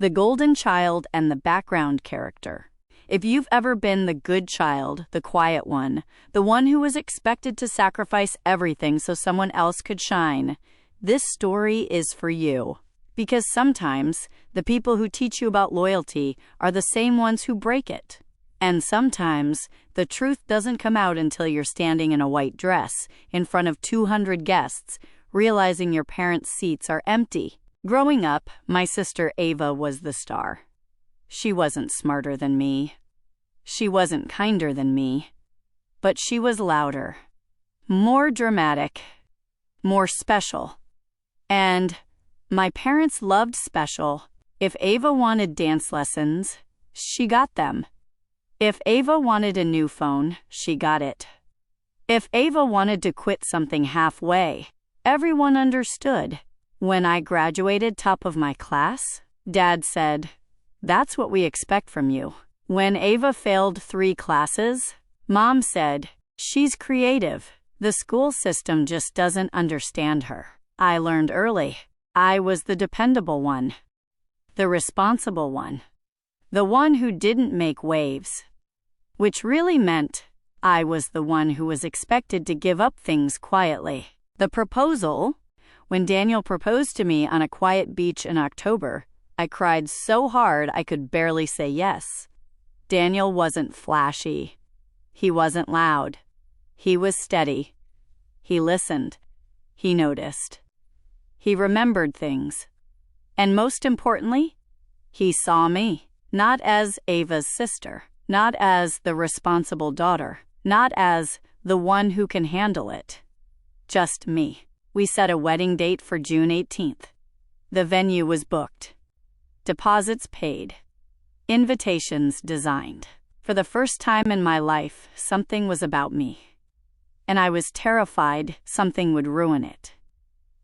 The golden child and the background character. If you've ever been the good child, the quiet one, the one who was expected to sacrifice everything so someone else could shine, this story is for you. Because sometimes the people who teach you about loyalty are the same ones who break it. And sometimes the truth doesn't come out until you're standing in a white dress in front of 200 guests, realizing your parents' seats are empty. Growing up, my sister Ava was the star. She wasn't smarter than me. She wasn't kinder than me. But she was louder, more dramatic, more special. And my parents loved special. If Ava wanted dance lessons, she got them. If Ava wanted a new phone, she got it. If Ava wanted to quit something halfway, everyone understood. When I graduated top of my class, Dad said, "That's what we expect from you." When Ava failed 3 classes, Mom said, "She's creative. The school system just doesn't understand her." I learned early. I was the dependable one, the responsible one, the one who didn't make waves, which really meant I was the one who was expected to give up things quietly. The proposal. When Daniel proposed to me on a quiet beach in October, I cried so hard I could barely say yes. Daniel wasn't flashy. He wasn't loud. He was steady. He listened. He noticed. He remembered things. And most importantly, he saw me, not as Ava's sister, not as the responsible daughter, not as the one who can handle it. Just me. We set a wedding date for June 18th. The venue was booked. Deposits paid. Invitations designed. For the first time in my life, something was about me. And I was terrified something would ruin it.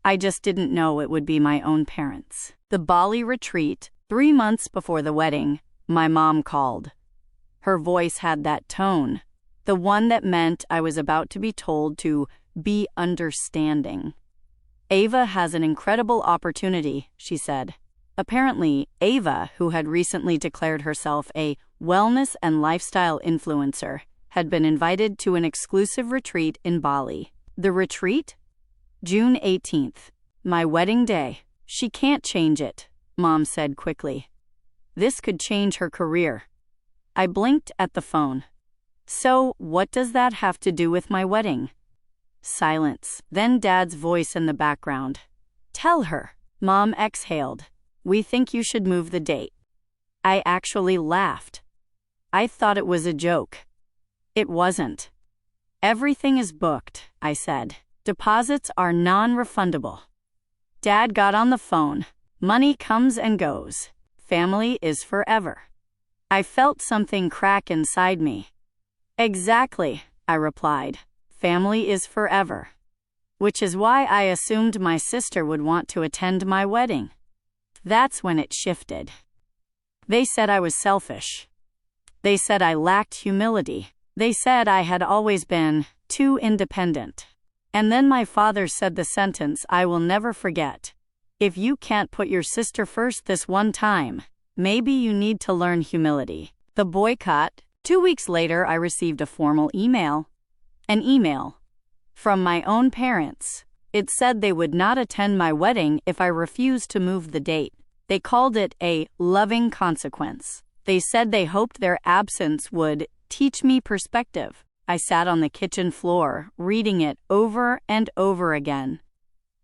I just didn't know it would be my own parents. The Bali retreat, 3 months before the wedding, my mom called. Her voice had that tone, the one that meant I was about to be told to be understanding. "Ava has an incredible opportunity," she said. Apparently, Ava, who had recently declared herself a wellness and lifestyle influencer, had been invited to an exclusive retreat in Bali. The retreat? June 18th, my wedding day. "She can't change it," Mom said quickly. "This could change her career." I blinked at the phone. "So, what does that have to do with my wedding?" Silence. Then Dad's voice in the background. "Tell her." Mom exhaled. "We think you should move the date." I actually laughed. I thought it was a joke. It wasn't. "Everything is booked," I said. "Deposits are non-refundable." Dad got on the phone. "Money comes and goes. Family is forever." I felt something crack inside me. "Exactly," I replied. "Family is forever." Which is why I assumed my sister would want to attend my wedding. That's when it shifted. They said I was selfish. They said I lacked humility. They said I had always been too independent. And then my father said the sentence I will never forget. "If you can't put your sister first this one time, maybe you need to learn humility." The boycott. 2 weeks later, I received a formal email. An email from my own parents. It said they would not attend my wedding if I refused to move the date. They called it a loving consequence. They said they hoped their absence would teach me perspective. I sat on the kitchen floor, reading it over and over again.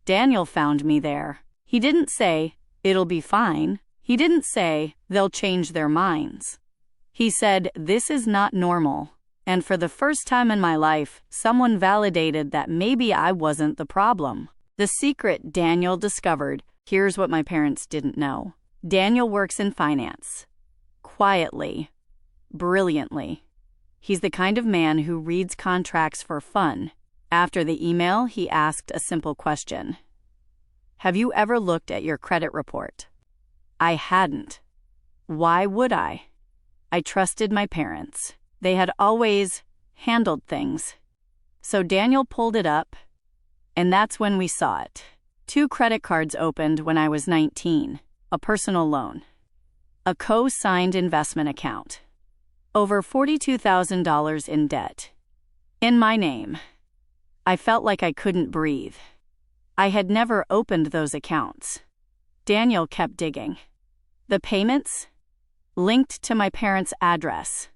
Daniel found me there. He didn't say, "It'll be fine." He didn't say, "They'll change their minds." He said, "This is not normal." And for the first time in my life, someone validated that maybe I wasn't the problem. The secret Daniel discovered. Here's what my parents didn't know. Daniel works in finance. Quietly. Brilliantly. He's the kind of man who reads contracts for fun. After the email, he asked a simple question. "Have you ever looked at your credit report?" I hadn't. Why would I? I trusted my parents. They had always handled things. So Daniel pulled it up, and that's when we saw it. 2 credit cards opened when I was 19, a personal loan. a co-signed investment account, over $42,000 in debt. In my name. I felt like I couldn't breathe. I had never opened those accounts. Daniel kept digging. The payments? Linked to my parents' address.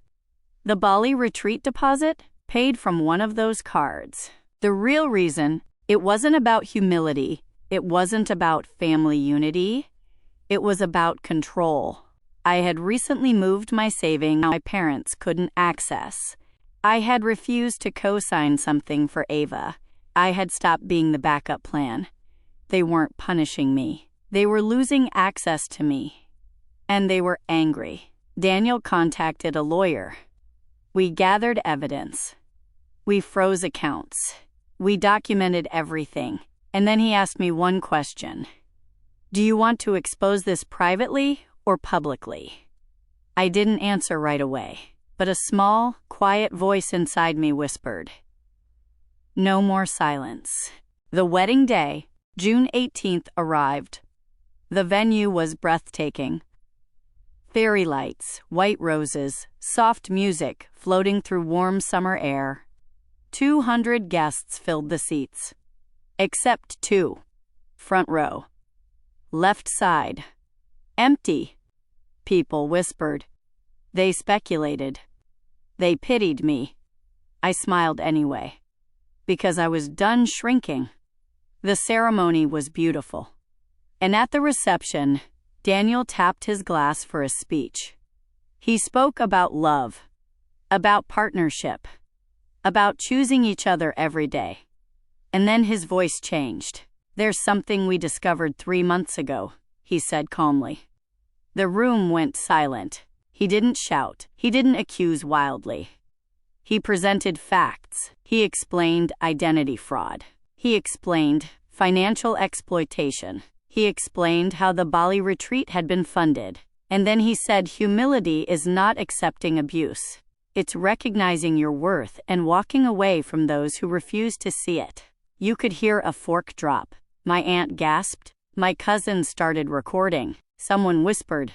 The Bali retreat deposit? Paid from one of those cards. The real reason, it wasn't about humility. It wasn't about family unity. It was about control. I had recently moved my savings my parents couldn't access. I had refused to co-sign something for Ava. I had stopped being the backup plan. They weren't punishing me. They were losing access to me. And they were angry. Daniel contacted a lawyer. We gathered evidence. We froze accounts. We documented everything. And then he asked me one question. Do you want to expose this privately or publicly? I didn't answer right away, but a small, quiet voice inside me whispered. No more silence. The wedding day, June 18th, arrived. The venue was breathtaking. Fairy lights, white roses, soft music floating through warm summer air. 200 guests filled the seats. Except 2. Front row. Left side. Empty. People whispered. They speculated. They pitied me. I smiled anyway. Because I was done shrinking. The ceremony was beautiful. And at the reception, Daniel tapped his glass for a speech. He spoke about love, about partnership, about choosing each other every day. And then his voice changed. There's something we discovered 3 months ago, he said calmly. The room went silent. He didn't shout. He didn't accuse wildly. He presented facts. He explained identity fraud. He explained financial exploitation. He explained how the Bali retreat had been funded. And then he said humility is not accepting abuse. It's recognizing your worth and walking away from those who refuse to see it. You could hear a fork drop. My aunt gasped. My cousin started recording. Someone whispered,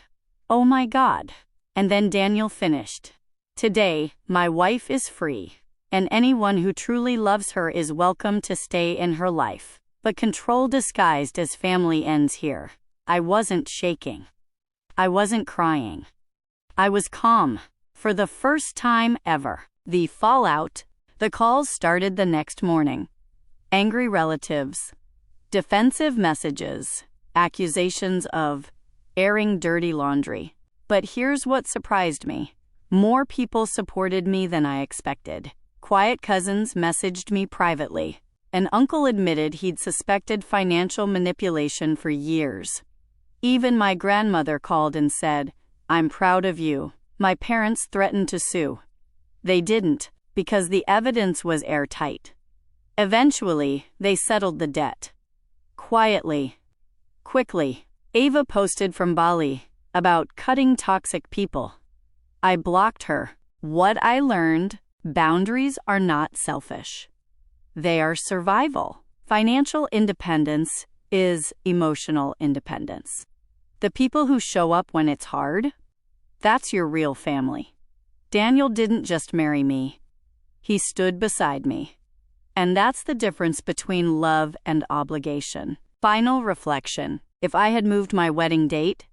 "Oh my God." And then Daniel finished. Today, my wife is free, and anyone who truly loves her is welcome to stay in her life. But control disguised as family ends here. I wasn't shaking. I wasn't crying. I was calm. For the first time ever. The fallout. The calls started the next morning. Angry relatives. Defensive messages. Accusations of airing dirty laundry. But here's what surprised me. More people supported me than I expected. Quiet cousins messaged me privately. An uncle admitted he'd suspected financial manipulation for years. Even my grandmother called and said, "I'm proud of you." My parents threatened to sue. They didn't, because the evidence was airtight. Eventually, they settled the debt. Quietly. Quickly. Ava posted from Bali about cutting toxic people. I blocked her. What I learned, boundaries are not selfish. They are survival. Financial independence is emotional independence. The people who show up when it's hard, that's your real family. Daniel didn't just marry me. He stood beside me. And that's the difference between love and obligation. Final reflection. If I had moved my wedding date,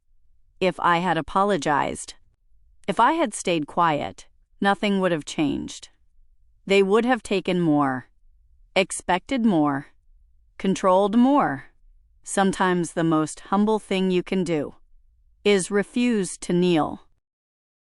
if I had apologized, if I had stayed quiet, nothing would have changed. They would have taken more, expected more, controlled more. Sometimes the most humble thing you can do is refuse to kneel.